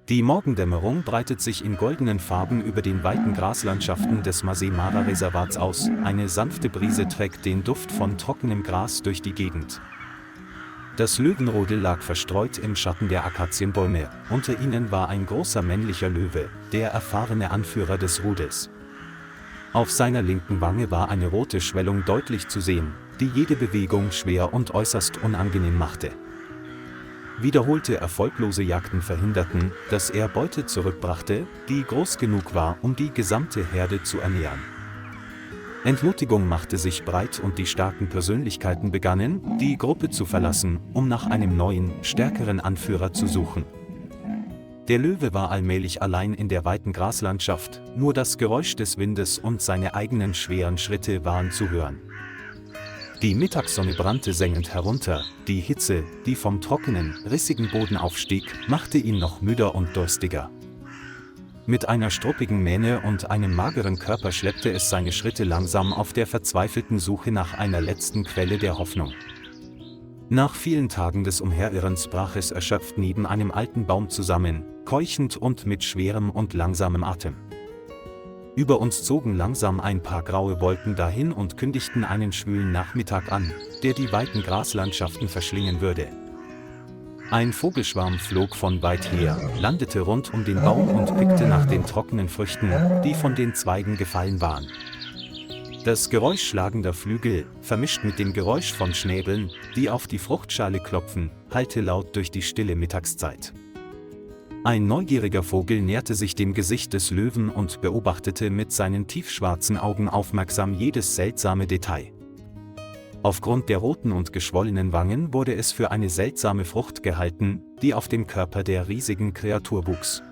Die Morgendämmerung breitet sich in goldenen Farben über den weiten Graslandschaften des Masai Mara Reservats aus, eine sanfte Brise trägt den Duft von trockenem Gras durch die Gegend. Das Löwenrudel lag verstreut im Schatten der Akazienbäume, unter ihnen war ein großer männlicher Löwe, der erfahrene Anführer des Rudels. Auf seiner linken Wange war eine rote Schwellung deutlich zu sehen, die jede Bewegung schwer und äußerst unangenehm machte. Wiederholte erfolglose Jagden verhinderten, dass er Beute zurückbrachte, die groß genug war, um die gesamte Herde zu ernähren. Entmutigung machte sich breit und die starken Persönlichkeiten begannen, die Gruppe zu verlassen, um nach einem neuen, stärkeren Anführer zu suchen. Der Löwe war allmählich allein in der weiten Graslandschaft, nur das Geräusch des Windes und seine eigenen schweren Schritte waren zu hören. Die Mittagssonne brannte sengend herunter, die Hitze, die vom trockenen, rissigen Boden aufstieg, machte ihn noch müder und durstiger. Mit einer struppigen Mähne und einem mageren Körper schleppte es seine Schritte langsam auf der verzweifelten Suche nach einer letzten Quelle der Hoffnung. Nach vielen Tagen des Umherirrens brach es erschöpft neben einem alten Baum zusammen, keuchend und mit schwerem und langsamem Atem. Über uns zogen langsam ein paar graue Wolken dahin und kündigten einen schwülen Nachmittag an, der die weiten Graslandschaften verschlingen würde. Ein Vogelschwarm flog von weit her, landete rund um den Baum und pickte nach den trockenen Früchten, die von den Zweigen gefallen waren. Das Geräusch schlagender Flügel, vermischt mit dem Geräusch von Schnäbeln, die auf die Fruchtschale klopfen, hallte laut durch die stille Mittagszeit. Ein neugieriger Vogel näherte sich dem Gesicht des Löwen und beobachtete mit seinen tiefschwarzen Augen aufmerksam jedes seltsame Detail. Aufgrund der roten und geschwollenen Wangen wurde es für eine seltsame Frucht gehalten, die auf dem Körper der riesigen Kreatur wuchs.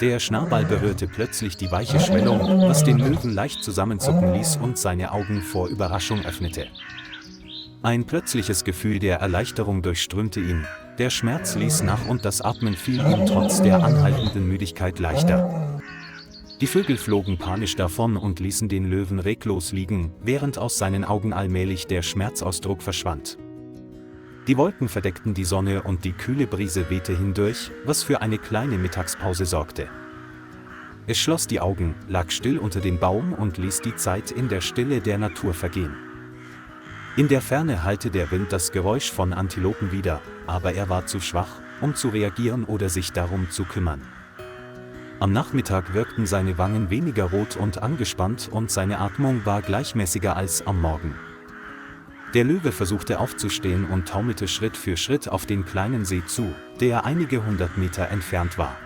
Der Schnabel berührte plötzlich die weiche Schwellung, was den Löwen leicht zusammenzucken ließ und seine Augen vor Überraschung öffnete. Ein plötzliches Gefühl der Erleichterung durchströmte ihn, der Schmerz ließ nach und das Atmen fiel ihm trotz der anhaltenden Müdigkeit leichter. Die Vögel flogen panisch davon und ließen den Löwen reglos liegen, während aus seinen Augen allmählich der Schmerzausdruck verschwand. Die Wolken verdeckten die Sonne und die kühle Brise wehte hindurch, was für eine kleine Mittagspause sorgte. Es schloss die Augen, lag still unter dem Baum und ließ die Zeit in der Stille der Natur vergehen. In der Ferne hallte der Wind das Geräusch von Antilopen wieder, aber er war zu schwach, um zu reagieren oder sich darum zu kümmern. Am Nachmittag wirkten seine Wangen weniger rot und angespannt und seine Atmung war gleichmäßiger als am Morgen. Der Löwe versuchte aufzustehen und taumelte Schritt für Schritt auf den kleinen See zu, der einige 100 Meter entfernt war.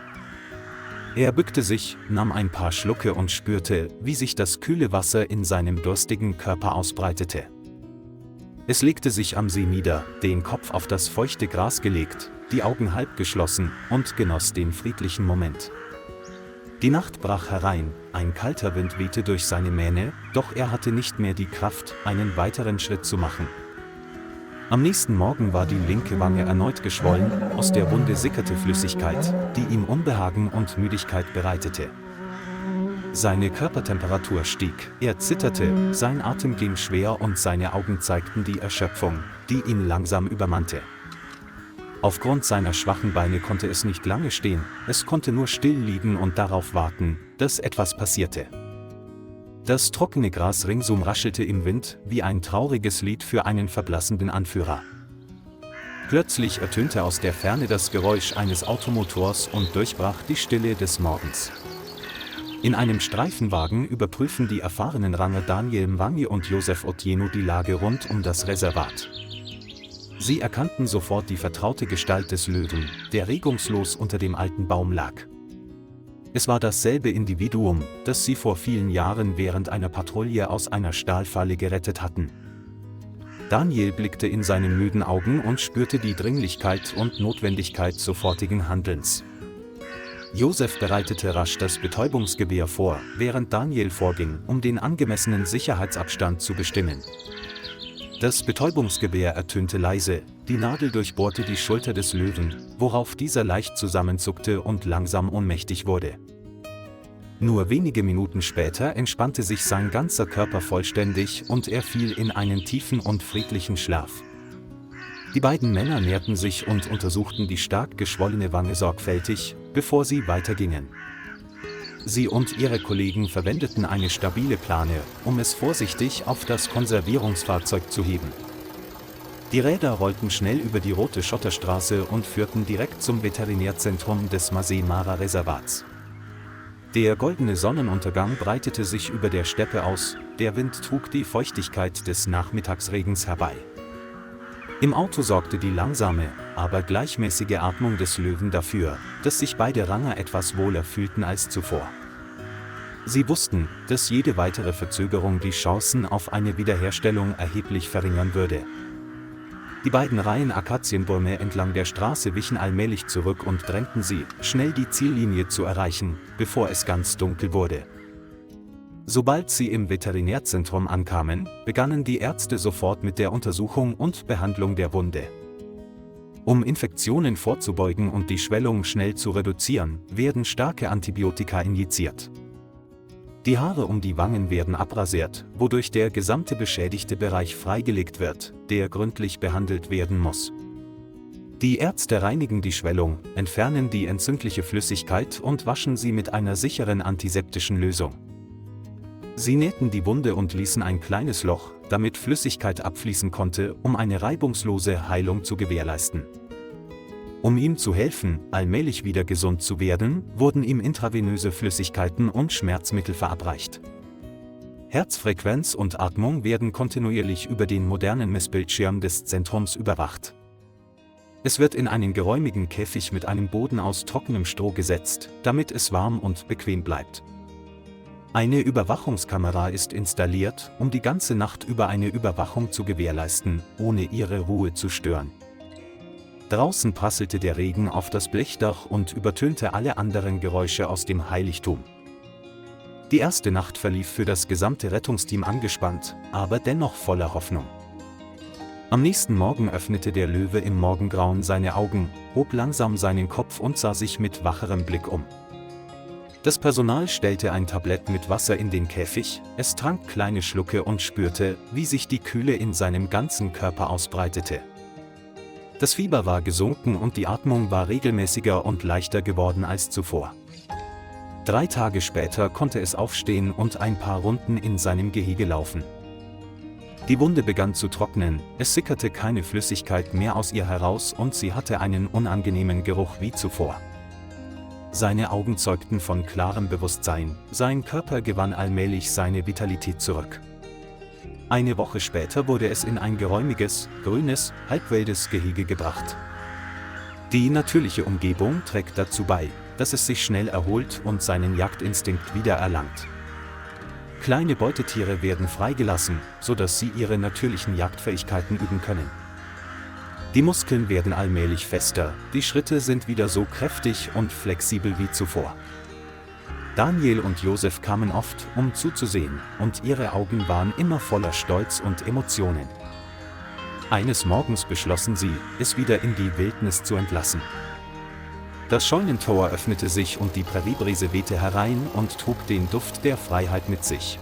Er bückte sich, nahm ein paar Schlucke und spürte, wie sich das kühle Wasser in seinem durstigen Körper ausbreitete. Es legte sich am See nieder, den Kopf auf das feuchte Gras gelegt, die Augen halb geschlossen und genoss den friedlichen Moment. Die Nacht brach herein, ein kalter Wind wehte durch seine Mähne, doch er hatte nicht mehr die Kraft, einen weiteren Schritt zu machen. Am nächsten Morgen war die linke Wange erneut geschwollen, aus der Wunde sickerte Flüssigkeit, die ihm Unbehagen und Müdigkeit bereitete. Seine Körpertemperatur stieg, er zitterte, sein Atem ging schwer und seine Augen zeigten die Erschöpfung, die ihn langsam übermannte. Aufgrund seiner schwachen Beine konnte es nicht lange stehen, es konnte nur still liegen und darauf warten, dass etwas passierte. Das trockene Gras ringsum raschelte im Wind, wie ein trauriges Lied für einen verblassenden Anführer. Plötzlich ertönte aus der Ferne das Geräusch eines Automotors und durchbrach die Stille des Morgens. In einem Streifenwagen überprüfen die erfahrenen Ranger Daniel Mwangi und Joseph Otieno die Lage rund um das Reservat. Sie erkannten sofort die vertraute Gestalt des Löwen, der regungslos unter dem alten Baum lag. Es war dasselbe Individuum, das sie vor vielen Jahren während einer Patrouille aus einer Stahlfalle gerettet hatten. Daniel blickte in seine müden Augen und spürte die Dringlichkeit und Notwendigkeit sofortigen Handelns. Joseph bereitete rasch das Betäubungsgewehr vor, während Daniel vorging, um den angemessenen Sicherheitsabstand zu bestimmen. Das Betäubungsgewehr ertönte leise, die Nadel durchbohrte die Schulter des Löwen, worauf dieser leicht zusammenzuckte und langsam ohnmächtig wurde. Nur wenige Minuten später entspannte sich sein ganzer Körper vollständig und er fiel in einen tiefen und friedlichen Schlaf. Die beiden Männer näherten sich und untersuchten die stark geschwollene Wange sorgfältig, bevor sie weitergingen. Sie und ihre Kollegen verwendeten eine stabile Plane, um es vorsichtig auf das Konservierungsfahrzeug zu heben. Die Räder rollten schnell über die rote Schotterstraße und führten direkt zum Veterinärzentrum des Masai Mara Reservats. Der goldene Sonnenuntergang breitete sich über der Steppe aus, der Wind trug die Feuchtigkeit des Nachmittagsregens herbei. Im Auto sorgte die langsame, aber gleichmäßige Atmung des Löwen dafür, dass sich beide Ranger etwas wohler fühlten als zuvor. Sie wussten, dass jede weitere Verzögerung die Chancen auf eine Wiederherstellung erheblich verringern würde. Die beiden Reihen Akazienbäume entlang der Straße wichen allmählich zurück und drängten sie, schnell die Ziellinie zu erreichen, bevor es ganz dunkel wurde. Sobald sie im Veterinärzentrum ankamen, begannen die Ärzte sofort mit der Untersuchung und Behandlung der Wunde. Um Infektionen vorzubeugen und die Schwellung schnell zu reduzieren, werden starke Antibiotika injiziert. Die Haare um die Wangen werden abrasiert, wodurch der gesamte beschädigte Bereich freigelegt wird, der gründlich behandelt werden muss. Die Ärzte reinigen die Schwellung, entfernen die entzündliche Flüssigkeit und waschen sie mit einer sicheren antiseptischen Lösung. Sie nähten die Wunde und ließen ein kleines Loch, damit Flüssigkeit abfließen konnte, um eine reibungslose Heilung zu gewährleisten. Um ihm zu helfen, allmählich wieder gesund zu werden, wurden ihm intravenöse Flüssigkeiten und Schmerzmittel verabreicht. Herzfrequenz und Atmung werden kontinuierlich über den modernen Messbildschirm des Zentrums überwacht. Es wird in einen geräumigen Käfig mit einem Boden aus trockenem Stroh gesetzt, damit es warm und bequem bleibt. Eine Überwachungskamera ist installiert, um die ganze Nacht über eine Überwachung zu gewährleisten, ohne ihre Ruhe zu stören. Draußen prasselte der Regen auf das Blechdach und übertönte alle anderen Geräusche aus dem Heiligtum. Die erste Nacht verlief für das gesamte Rettungsteam angespannt, aber dennoch voller Hoffnung. Am nächsten Morgen öffnete der Löwe im Morgengrauen seine Augen, hob langsam seinen Kopf und sah sich mit wacherem Blick um. Das Personal stellte ein Tablett mit Wasser in den Käfig, es trank kleine Schlucke und spürte, wie sich die Kühle in seinem ganzen Körper ausbreitete. Das Fieber war gesunken und die Atmung war regelmäßiger und leichter geworden als zuvor. 3 Tage später konnte es aufstehen und ein paar Runden in seinem Gehege laufen. Die Wunde begann zu trocknen, es sickerte keine Flüssigkeit mehr aus ihr heraus und sie hatte einen unangenehmen Geruch wie zuvor. Seine Augen zeugten von klarem Bewusstsein, sein Körper gewann allmählich seine Vitalität zurück. Eine Woche später wurde es in ein geräumiges, grünes, halbwildes Gehege gebracht. Die natürliche Umgebung trägt dazu bei, dass es sich schnell erholt und seinen Jagdinstinkt wiedererlangt. Kleine Beutetiere werden freigelassen, sodass sie ihre natürlichen Jagdfähigkeiten üben können. Die Muskeln werden allmählich fester, die Schritte sind wieder so kräftig und flexibel wie zuvor. Daniel und Josef kamen oft, um zuzusehen, und ihre Augen waren immer voller Stolz und Emotionen. Eines Morgens beschlossen sie, es wieder in die Wildnis zu entlassen. Das Scheunentor öffnete sich und die Präriebrise wehte herein und trug den Duft der Freiheit mit sich.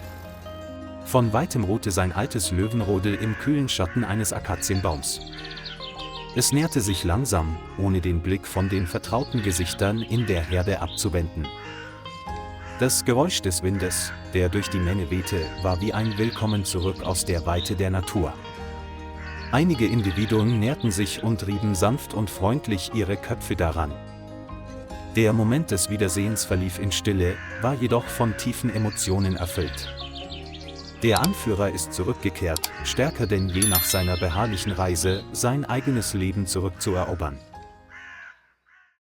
Von weitem ruhte sein altes Löwenrodel im kühlen Schatten eines Akazienbaums. Es näherte sich langsam, ohne den Blick von den vertrauten Gesichtern in der Herde abzuwenden. Das Geräusch des Windes, der durch die Menne wehte, war wie ein Willkommen zurück aus der Weite der Natur. Einige Individuen näherten sich und rieben sanft und freundlich ihre Köpfe daran. Der Moment des Wiedersehens verlief in Stille, war jedoch von tiefen Emotionen erfüllt. Der Anführer ist zurückgekehrt, stärker denn je nach seiner beharrlichen Reise, sein eigenes Leben zurückzuerobern.